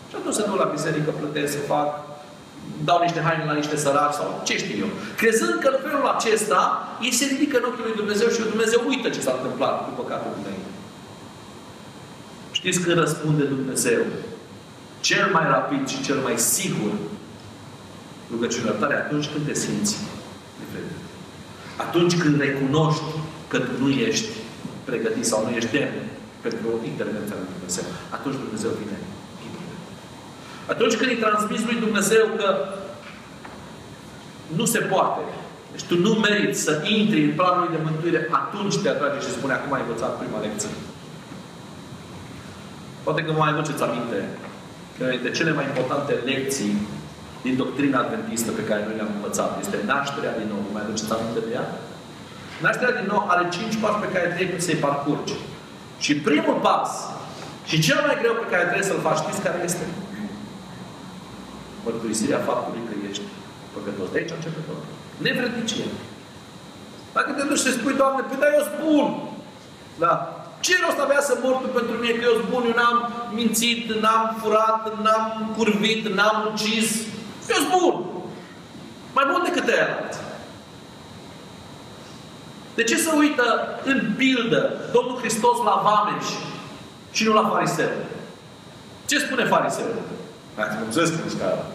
Și atunci se duc la biserică, plătesc, se fac, dau niște haine la niște săraci sau ce știu eu. Crezând că în felul acesta, ei se ridică în ochii lui Dumnezeu și Dumnezeu uită ce s-a întâmplat cu păcatul înainte. Știți când răspunde Dumnezeu cel mai rapid și cel mai sigur rugăciunea tale atunci când te simți diferit. Atunci când recunoști că tu nu ești pregătit sau nu ești demn pentru intervenția lui Dumnezeu. Atunci Dumnezeu vine. Atunci când îi transmiți lui Dumnezeu că nu se poate, deci tu nu meriți să intri în planul de mântuire, atunci te atrage și spune, acum ai învățat prima lecție. Poate că vă mai aduceți aminte că de cele mai importante lecții din doctrina adventistă pe care noi le-am învățat este nașterea din nou. Mai aduceți aminte de ea? Nașterea din nou are 5 pași pe care trebuie să-i parcurgi. Și primul pas și cel mai greu pe care trebuie să-l faci, știți care este? Mărturisirea faptului că ești păcătos. De aici începe tot. Nevrednicie. Dacă te duci și spui, Doamne, păi dar eu spun. Da. Ce rost avea să mor tu pentru mine că eu spun, eu n-am mințit, n-am furat, n-am curvit, n-am ucis. Eu spun. Mai mult decât ăia. De ce se uită în pildă Domnul Hristos la vameși și nu la fariseu? Ce spune fariseul? Hai, mulțumesc că ești ca ăla.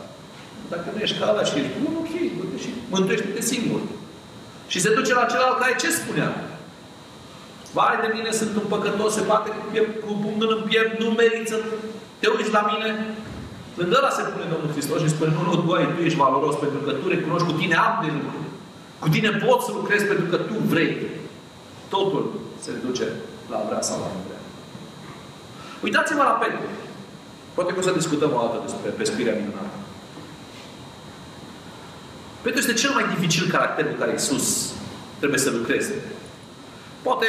Dacă nu ești ca ăla și ești bun, ok, du-te și mântuiește-te singur. Și se duce la celălalt care ce spunea? Vai de mine, sunt un păcătos, se bate cu pumnul în piept, nu meriți să te uiți la mine. Lângă ăla se pune Domnul Hristos și spune, nu, băi, tu ești valoros pentru că tu recunoști, cu tine am de lucru. Cu tine pot să lucrez pentru că tu vrei. Totul se duce la vrea sau la nu vrea. Uitați-vă la Petru. Poate că o să discutăm o dată despre pescuirea minunată. Petru este cel mai dificil caracter cu care Iisus trebuie să lucreze. Poate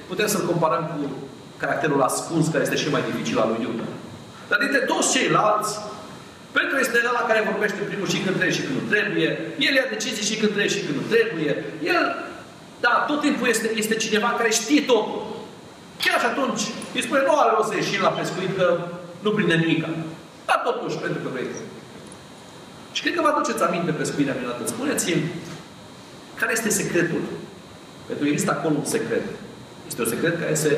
putem să-l comparăm cu caracterul ascuns, care este și mai dificil al lui Iuda. Dar dintre toți ceilalți, Petru este ăla care vorbește primul și când trebuie și când nu trebuie. El ia decizii și când trebuie și când nu trebuie. El, da, tot timpul este cineva care știe totul. Chiar și atunci îi spune, nu are rost să ieșim la pescuit, că nu prinde nimica. Dar totuși, pentru că vrei. Și cred că vă aduceți aminte pescuirea minunată. Spuneți-mi, care este secretul? Pentru că există acolo un secret. Este un secret care se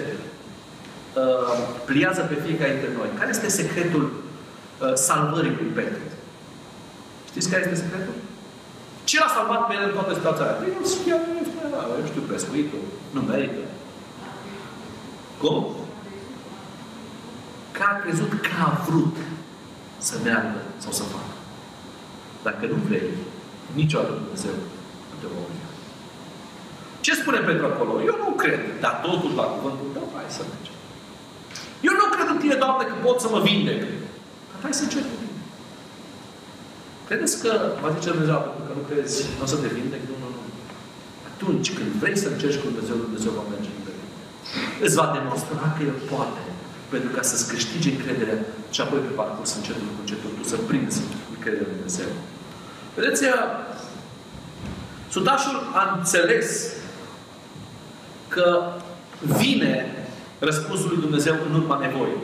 pliază pe fiecare dintre noi. Care este secretul salvării lui Petru? Știți care este secretul? Ce l-a salvat pe el în toată situația aia? Păi eu știu pescuitul. Nu merită. Cum? Că a crezut că a vrut să meargă sau să facă. Dacă nu vrei, niciodată Dumnezeu nu te va obliga. Ce spune Petru acolo? Eu nu cred, dar totuși la cuvântul tău, hai să mergem. Eu nu cred în tine, Doamne, că pot să mă vindec. Dar hai să încerc cu tine. Credeți că va zice Dumnezeu, pentru că nu crezi, nu o să te vindec? Nu. Atunci când vrei să încerci cu Dumnezeu, Dumnezeu va merge în tine. Îți va demonstra că El poate, pentru ca să-ți câștige încrederea și apoi pe parcurs încetul cu încetul tu să prinzi încrederea în Dumnezeu. Vedeți, sudașul a înțeles că vine răspunsul lui Dumnezeu în urma nevoii.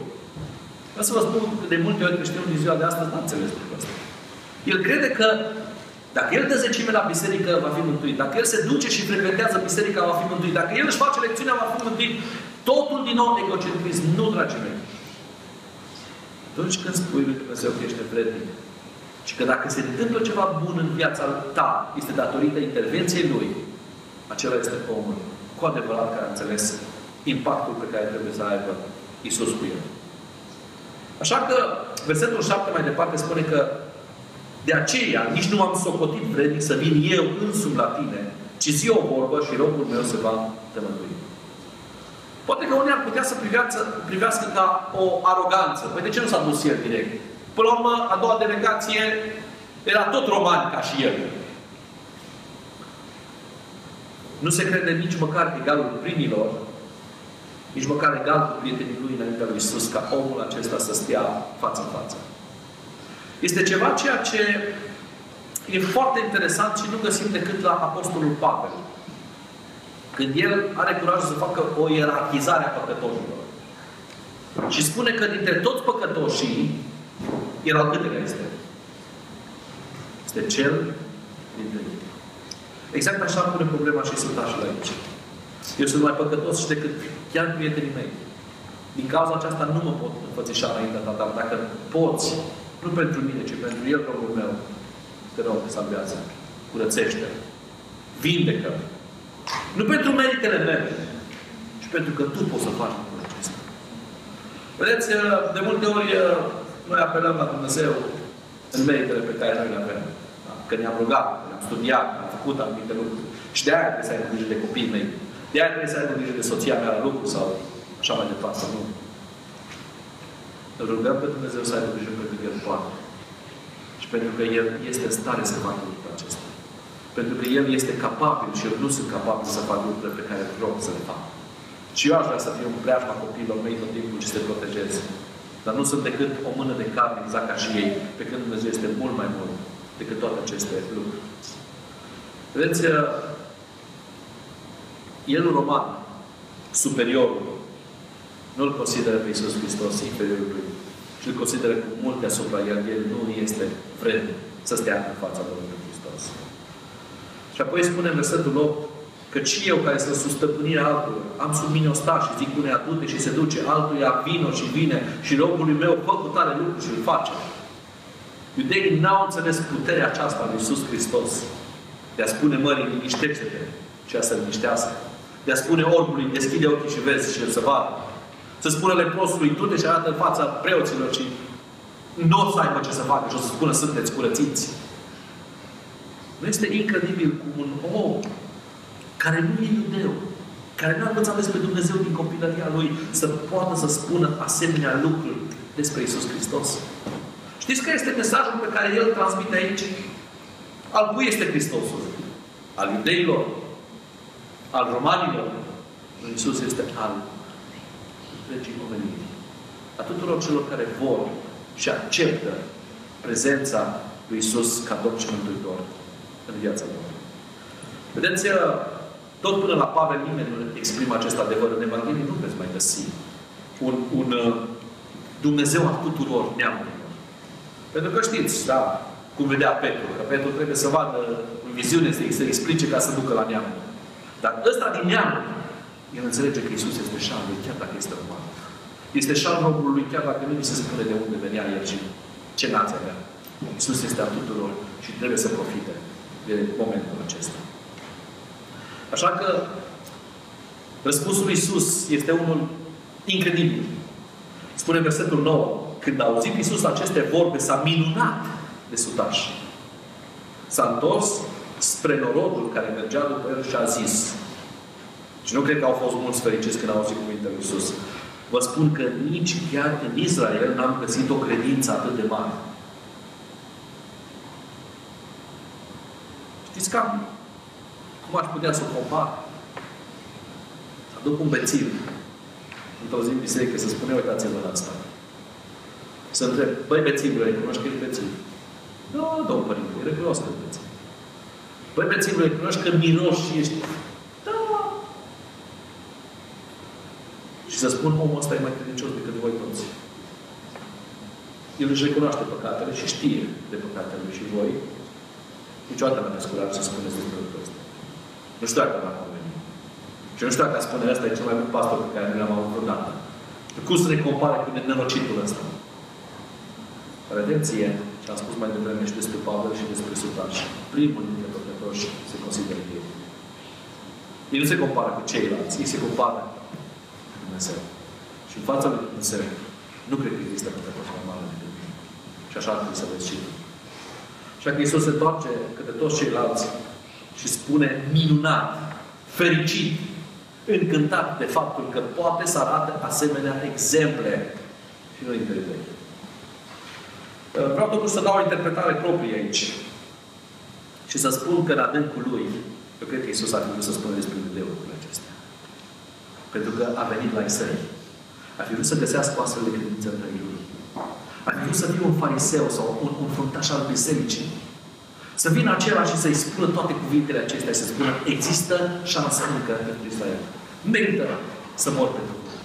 Vreau să vă spun că de multe ori creștinul din ziua de astăzi n-a înțeles lucrul ăsta. El crede că dacă el dă zecime la biserică, va fi mântuit. Dacă el se duce și frecventează biserica, va fi mântuit. Dacă el își face lecțiunea, va fi mântuit. Totul din nou egocentrism. Nu, dragii mei. Atunci când spui lui Dumnezeu că ești nevrednic și că dacă se întâmplă ceva bun în viața ta, este datorită intervenției Lui, acela este omul cu adevărat care a înțeles impactul pe care trebuie să aibă Iisus cu el. Așa că versetul 7 mai departe spune că de aceea nici nu am socotit vrednic să vin eu însumi la tine, ci zi o vorbă și robul meu se va tămădui. Poate că unii ar putea să privească ca o aroganță. Păi de ce nu s-a dus el direct? Până la urmă, a doua delegație era tot roman ca și el. Nu se crede nici măcar egalul primilor, nici măcar egal cu prietenii lui înaintea lui Iisus, ca omul acesta să stea față în față. Este ceva ceea ce e foarte interesant și nu găsim decât la Apostolul Pavel. Când el are curajul să facă o ierarhizare a păcătoșilor. Și spune că dintre toți păcătoșii, el al câtelea este? Este cel dintre ei. Exact așa pune problema și sudașul aici. Eu sunt mai păcătos și decât chiar prietenii mei. Din cauza aceasta nu mă pot înfățișa înaintea ta, dar dacă poți, nu pentru mine, ci pentru El, Domnul meu, te rog, salvează, curățește, vindecă. Nu pentru meritele mele, ci pentru că Tu poți să faci lucrul acesta. Vedeți, de multe ori noi apelăm la Dumnezeu în meritele pe care noi le avem. Că ne-am rugat, că ne-am studiat, că am făcut anumite lucruri. Și de aia trebuie să ai grijă de copiii mei. De aia trebuie să ai grijă de soția mea la lucru sau așa mai departe. Nu. Îl rugăm pe Dumnezeu să aibă grijă pentru că El poate. Și pentru că El este în stare să facă lucrul acesta. Pentru că El este capabil și eu nu sunt capabil să fac lucrurile pe care vreau să le fac. Și eu aș vrea să fiu în preajma copiilor mei tot timpul și să te protejez. Dar nu sunt decât o mână de carne exact ca și ei, pe când Dumnezeu este mult mai mult decât toate aceste lucruri. Vedeți, El roman, superiorul, nu-L consideră pe Iisus Hristos inferiorul lui. Și îl consideră cu mult deasupra El. El nu este vrednic să stea în fața Domnului Hristos. Și apoi spune în versetul 8, căci eu care sunt sub stăpânirea altuia, am sub mine ostaș și zic uneia du-te și se duce, altuia vino și vine și robului meu fă cu tare lucru și îl face. Iudeii n-au înțeles puterea aceasta lui Iisus Hristos de a spune mării, liniștește-te și a să liniștească. De a spune orbului, deschide ochii și vezi și el să vadă. Să spună leprosului, du-te și arată în fața preoților și nu o să aibă ce să facă și o să spună, sunteți curățiți. Nu este incredibil cum un om care nu e iudeu, care nu a învățat despre Dumnezeu din copilăria lui, să poată să spună asemenea lucruri despre Iisus Hristos. Știți care este mesajul pe care El transmite aici? Al cui este Hristosul? Al iudeilor? Al romanilor? Iisus este al întregii omeniri. A tuturor celor care vor și acceptă prezența lui Iisus ca Domn și Mântuitor în viața lor. Vedeți, tot până la Pavel nimeni nu exprimă acest adevăr în Evanghelie, nu veți mai găsi un Dumnezeu a tuturor neamurilor. Pentru că știți, da, cum vedea Petru, că Petru trebuie să vadă în viziune, să explice ca să ducă la neamuri. Dar ăsta din neamuri, el înțelege că Iisus este șal lui, chiar dacă este roman. Este șal robului lui, chiar dacă nu ni se spune de unde venea el și ce nație avea. Iisus este a tuturor și trebuie să profite de momentul acesta. Așa că răspunsul lui Iisus este unul incredibil. Spune versetul 9. Când a auzit Iisus aceste vorbe, s-a minunat de sutaș. S-a întors spre norodul care mergea după el și a zis. Și nu cred că au fost mulți fericiți când au auzit cuvintele lui Iisus. Vă spun că nici chiar în Israel n-am găsit o credință atât de mare. Știți cam cum aș putea să o compar? Să aduc un bețiv într-o zi în biserică să spune, uitați-vă la asta. Să întreb, băi bețivule, recunoști că e bețiv? Da, domn părinte, recunosc că e bețiv. Băi bețivule, recunoști că miroși și ești? Da. Și să spun, omul ăsta e mai credincios decât voi toți. El își recunoaște păcatele și știe de păcatele lui și voi. Niciodată n-am descurat să spuneți despre lucrul ăsta. Nu știu dacă m-am convenit. Și nu știu dacă spune ăsta e cel mai bun pastor pe care l-am avut vreodată. Cum să ne compare cu nenorocitul ăsta? Dar atenție, și am spus mai devreme și despre Pavel și despre sutaș. Primul dintre păcătoși se consideră ei. Ei nu se compară cu ceilalți, ei se compară cu Dumnezeu. Și în fața lui Dumnezeu nu cred că există păcătoși mai mare decât mine. Și așa ar trebui să vezi și tu. Așa că Iisus se întoarce către toți ceilalți și spune minunat, fericit, încântat de faptul că poate să arate asemenea exemple și nu intervei. Vreau totuși să dau o interpretare proprie aici și să spun că în adâncul lui, eu cred că Iisus a vrut să spună despre lucrurile acestea. Pentru că a venit la ei săi. A fi vrut să găsească o astfel de credință în lui. A fi vrut să fie un fariseu sau un fruntaș al bisericii. Să vină acela și să-i spună toate cuvintele acestea și să spună există șansa încă pentru Israel. Merită să mor pentru voi.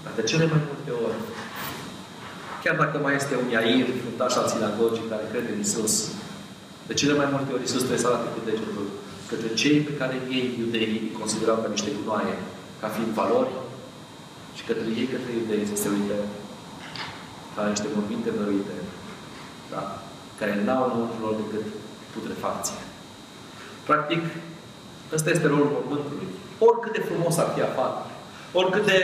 Dar de cele mai multe ori, chiar dacă mai este un Iair, fruntaș al sinagogii care crede în Iisus, de cele mai multe ori Iisus trebuie să arate cu degetul către cei pe care ei, iudeii, îi considerau ca niște gunoaie, ca fiind valori, Și către ei, către iudei, să se uite ca niște morminte năruite, da? Care n-au înăuntru lor decât putrefacție. Practic, ăsta este rolul mormântului. Oricât de frumos ar fi afară, oricât de,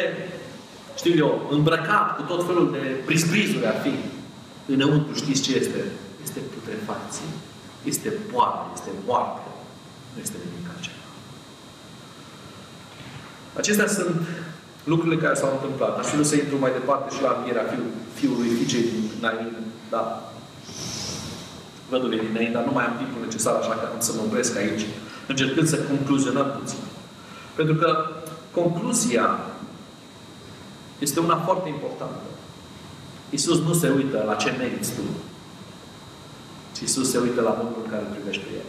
știu eu, îmbrăcat cu tot felul de prisprizuri ar fi, înăuntru știți ce este? Este putrefacție. Este boală, este moarte. Nu este nimic altceva. Acestea sunt lucrurile care s-au întâmplat. Aș vrea să intru mai departe și la învierea fiului fiicei din Nain, da, văduvei din Nain, dar nu mai am timpul necesar, așa că am să mă opresc aici, încercând să concluzionăm puțin. Pentru că concluzia este una foarte importantă. Iisus nu se uită la ce meriți tu. Iisus se uită la modul în care privește El.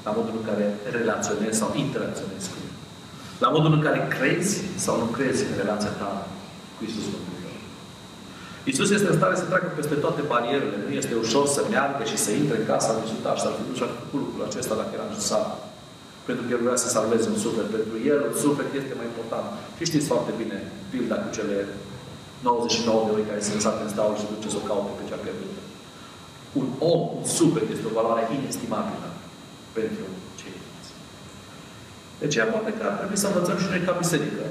La modul în care relaționezi sau interacționezi cu El. La modul în care crezi sau nu crezi în relația ta cu Iisus Mântuitor. Iisus este în stare să treacă peste toate barierele. Nu este ușor să meargă și să intre în casa lui Sutaș. S-ar fi dus și-ar făcut lucrul acesta dacă era necesar. Pentru că El vrea să salveze un suflet. Pentru El, un suflet este mai important. Și știți foarte bine pilda cu cele 99 de oi care se lăsate în staul și duce să o caute pe cea pierdută. Un om, un suflet, este o valoare inestimabilă pentru ceilalți. De aceea, poate că ar trebui să învățăm și noi ca biserică.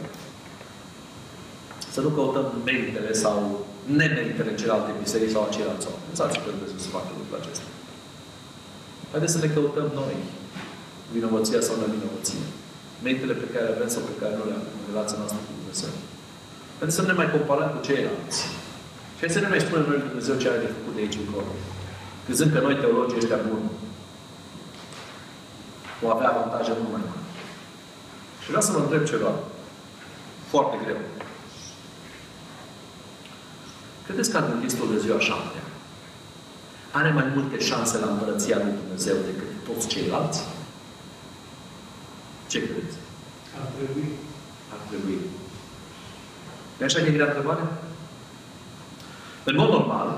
Să nu căutăm meritele sau nemeritele celelalte biserici sau a ceilalți oameni. Înțeleg că trebuie să facă lucrul acesta. Haideți să ne căutăm noi vinovăția sau nevinovăția. Meritele pe care le avem sau pe care nu le avem în relația noastră cu Dumnezeu. Haideți să nu ne mai comparăm cu ceilalți. Și hai să ne mai spunem noi lui Dumnezeu ce are de făcut de aici încolo. Crezând că noi, teologii ăștia buni, o avea avantaje mult mai mari. Și vreau să vă întreb ceva. Foarte greu. Credeți că Adventistul de ziua 7 are mai multe șanse la împărăția lui Dumnezeu decât toți ceilalți? Ce credeți? Ar trebui. Ar trebui. E așa că e grea întrebare? În mod normal,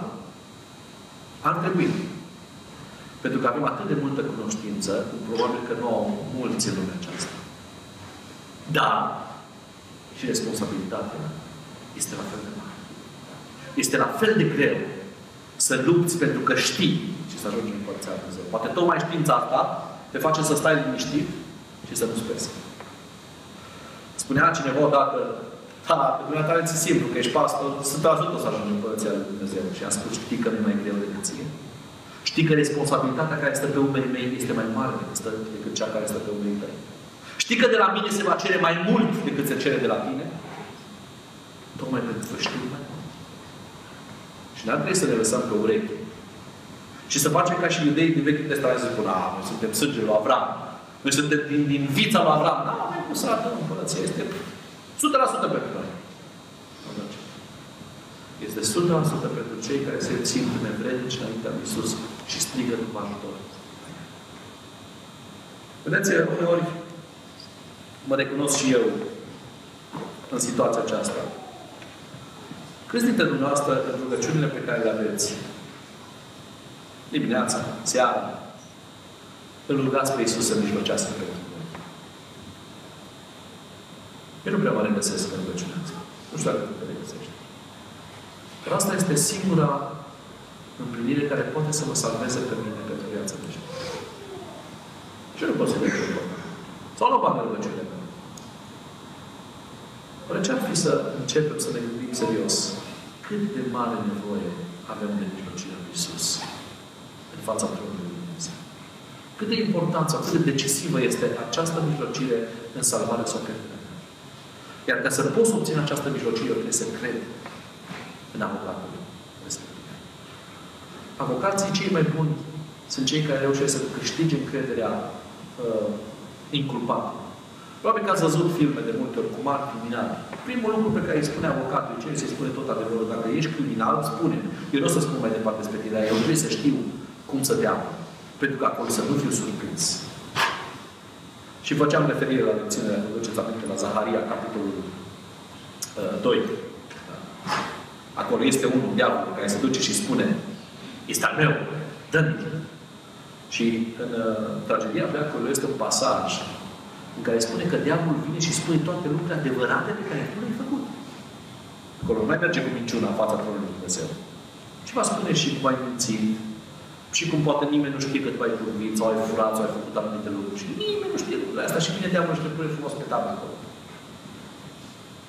ar trebui. Pentru că avem atât de multă cunoștință, probabil că nu au mulți în lumea aceasta. Dar și responsabilitatea este la fel de mare. Este la fel de greu să lupți pentru că știi și să ajungi în Împărăția lui Dumnezeu. Poate tocmai știința asta te face să stai liniștit și să nu speri. Spunea cineva odată, da, pe dumneavoastră are simplu, că ești pastor, 100% o să ajungi în Împărăția lui Dumnezeu. Și am spus, știi că nu e mai greu decât ție? Știi că responsabilitatea care stă pe umerii mei este mai mare decât cea care stă pe umerii tăi? Știi că de la mine se va cere mai mult decât se cere de la tine? Tocmai pentru că știu mai mult. Și n-ar trebui să ne lăsăm pe ureche. Și să facem ca și iudeii din Vechiul Testament să spun, noi suntem sângele lui Avram. Noi suntem din vița lui Avram. Noi cum să arătăm împărăția. Este 100% pentru noi. Este 100% pentru cei care se simt nevrednici înaintea lui Iisus și strigă după ajutor. Vedeți, uneori mă recunosc și eu în situația aceasta. Câți dintre dumneavoastră, în rugăciunile pe care le aveți, dimineața, seara, îl rugați pe Iisus să mijlocească pentru voi? Eu nu prea mă regăsesc în rugăciunea asta. Nu știu dacă te regăsești. Dar asta este singura împlinire care poate să mă salveze pe mine pentru viața veșnică. Și eu nu pot să le cred. Sau nu bani rugăciunile mele. Oare ce ar fi să începem să ne gândim serios? Cât de mare nevoie avem de mijlocirea lui Iisus în fața tronului lui Dumnezeu? Cât de importanță, cât de decisivă este această mijlocire în salvarea sau pierderea mea? Iar ca să poți obține această mijlocire, eu trebuie să cred în avocatul respectiv. Avocații cei mai buni sunt cei care reușesc să câștige încrederea inculpată. Probabil că ați văzut filme de multe ori cu mari criminali. Primul lucru pe care îi spune avocatul, ce se spune tot adevărul, dacă ești criminal, spune. Eu nu o să spun mai departe despre tine, eu trebuie să știu cum să te apă. Pentru că acolo să nu fiu surprins. Și făceam referire la lecțiunile, vă duceți aminte, la Zaharia, capitolul 2. Acolo este unul, diavolul, care se duce și spune, este al meu, dă-mi. Și în tragedia veacului este un pasaj în care spune că diavolul vine și spune toate lucrurile adevărate pe care tu le-ai făcut. Acolo nu mai merge cu minciuna în fața tronului lui Dumnezeu. Și va spune și cum ai mințit, și cum poate nimeni nu știe că tu ai vorbit, sau ai furat, sau ai făcut anumite lucruri. Și nimeni nu știe lucrurile astea și vine deamă și te pune frumos pe tablă acolo.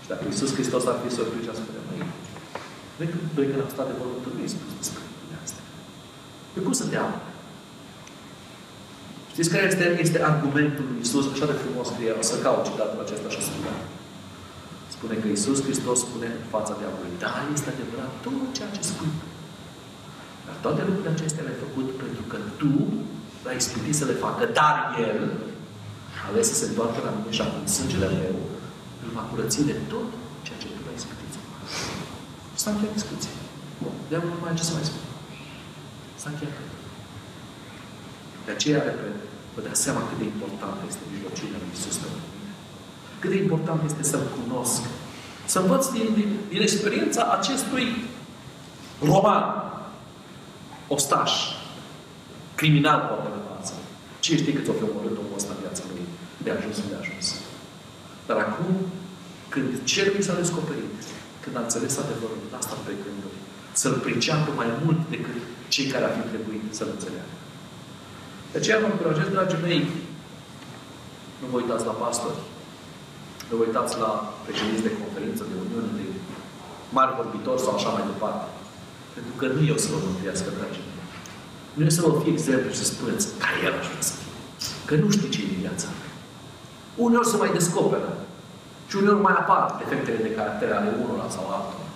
Și dacă Iisus Hristos ar fi surprins, ar spune, măi, noi când am stat de vorbă, tu nu ai spus despre lucrurile astea. Pe cum să te am? Știți care este argumentul lui Iisus? Așa de frumos scrie, o să caut citatul acesta și spune. Spune că Iisus Hristos spune în fața diavolului, da, este adevărat tot ceea ce spui. Dar toate lucrurile acestea le-ai făcut pentru că tu l-ai ispitit să le facă, dar El a ales să se întoarcă la mine și acum sângele meu îl va curăți de tot ceea ce tu l-ai ispitit să facă. S-a încheiat discuție. De-aia nu mai ce să mai spun. S-a încheiat. De aceea, repet, vă dați seama cât de importantă este mijlocirea lui Iisus pentru mine. Cât de important este să-L cunosc. Să învăț din experiența acestui roman, ostaș, criminal poate de față. Cine știe cât o fi omorât omul ăsta în viața lui? De ajuns, de ajuns. Dar acum, când cerul s-a descoperit, când a înțeles adevărul, asta pe gânduri, să-L priceapă mai mult decât cei care ar fi trebuit să-L înțeleagă. De aceea vă încurajez, dragii mei, nu vă uitați la pastori, nu vă uitați la președinți de conferință, de uniune, de mari vorbitori sau așa mai departe. Pentru că nu eu să vă mântuiască, dragii mei. Nu eu să vă fie exemplu și să spuneți ca el aș vrea să fie. Că nu știi ce e în viața. Uneori se mai descoperă. Și uneori mai apar defectele de caracter ale unora sau altora.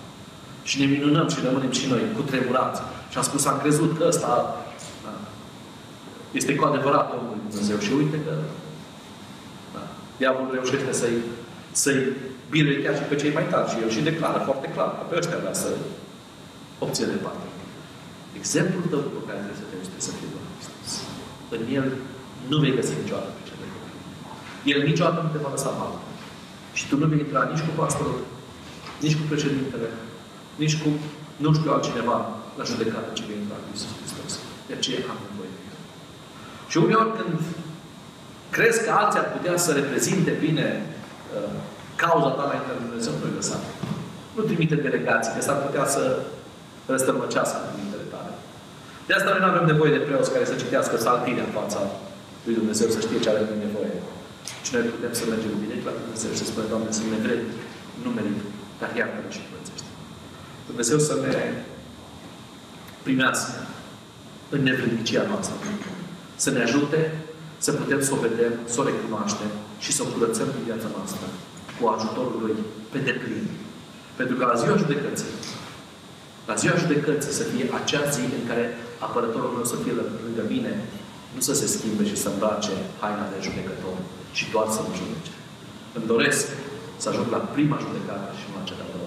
Și ne minunăm și rămânem și noi cu tremurați. Și am spus, am crezut că ăsta este cu adevărat Omul lui Dumnezeu. Și uite că diavolul reușește să-i biruie chiar și pe cei mai tari. Și el și declară foarte clar că pe ăștia vrea să obține de parte. Exemplul tău după care trebuie să te uiți să fie Domnul Hristos. În el nu vei găsi niciodată pe cele de El niciodată nu te va lăsa bani. Și tu nu vei intra nici cu pastorul, nici cu președintele, nici cu nu știu altcineva la judecată ce vei intra cu Iisus Hristos. De aceea am nevoie de el. Și uneori când crezi că alții ar putea să reprezinte bine cauza ta la Internet Dumnezeu, nu-i lăsa. Nu trimite delegații, că s-ar putea să răstălmăcească cuvintele tale. De asta noi nu avem nevoie de preoți care să citească saltirea în fața lui Dumnezeu, să știe ce are nevoie. Și noi putem să mergem direct la Dumnezeu și să spunem, Doamne, să ne vrem, nu merit, dar iartă-ne și curățește. Dumnezeu să ne primească în nevrednicia noastră. Să ne ajute să putem să o vedem, să o recunoaștem și să o curățăm în viața noastră cu ajutorul Lui pe deplin. Pentru că la ziua judecății, la ziua judecății să fie acea zi în care apărătorul meu să fie lângă mine, nu să se schimbe și să îmbrace haina de judecător, ci doar să mă judece. Îmi doresc să ajung la prima judecată și nu la cea de-a doua.